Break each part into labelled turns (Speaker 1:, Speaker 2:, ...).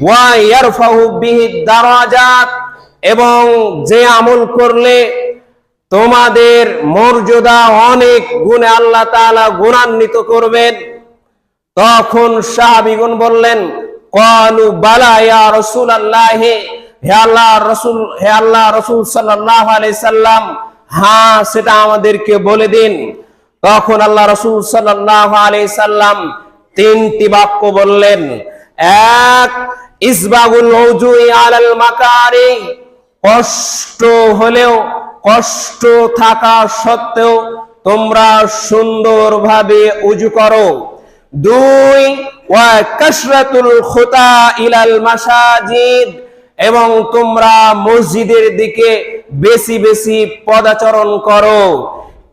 Speaker 1: ওয়া ইয়ারফাহু বিহি দারাজাত, এবং যে আমল করলে তোমাদের মর্যাদা অনেক গুণে আল্লাহ তাআলা গুণান্বিত করবেন। তখন সাহাবীগণ বললেন, ক্বালু বালা ইয়া রাসূলুল্লাহ, হে আল্লাহর রাসূল সাল্লাল্লাহু আলাইহি সাল্লাম, হ্যাঁ সেটা আমাদেরকে বলে দিন। তখন আল্লাহ রাসূল সাল্লাল্লাহু আলাইহি সাল্লাম তিনটি বাক্য বললেন। এক, ইসবাগুল উযুই আলাল মাকারি, কষ্ট হলেও, কষ্ট থাকা সত্ত্বেও তোমরা সুন্দরভাবে উযু করো। দুই, ওয়া কাসরাতুল খুতা ইলাল মাসাজিদ, এবং তোমরা মসজিদের দিকে বেশি বেশি পদাচরণ করো।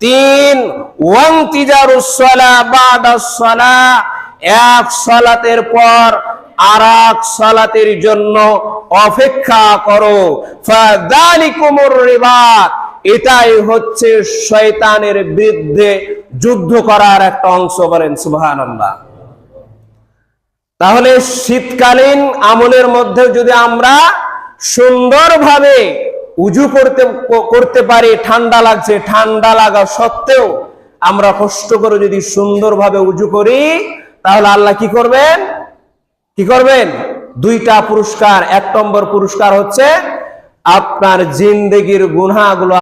Speaker 1: তিন, ওয়ান্তিজারুস সালাহ বাদাস সালাহ, এক সালাতের পর আরেক সালাতের জন্য অপেক্ষা করো। ফাযালিকুমুর রিবাত, এটাই হচ্ছে শয়তানের বিরুদ্ধে যুদ্ধ করার একটা অংশ। বলেন সুবহানাল্লাহ। তাহলে শীতকালীন আমলের মধ্যে যদি আমরা সুন্দরভাবে উযু করতে পারি, ঠান্ডা লাগছে, ঠান্ডা লাগা সত্ত্বেও আমরা কষ্ট করে যদি সুন্দরভাবে উযু করি, তাহলে আল্লাহ কি করবেন? কি করবেন? দুইটা পুরস্কার। এক নম্বর পুরস্কার হচ্ছে আপনার জিন্দেগির গুনাহগুলো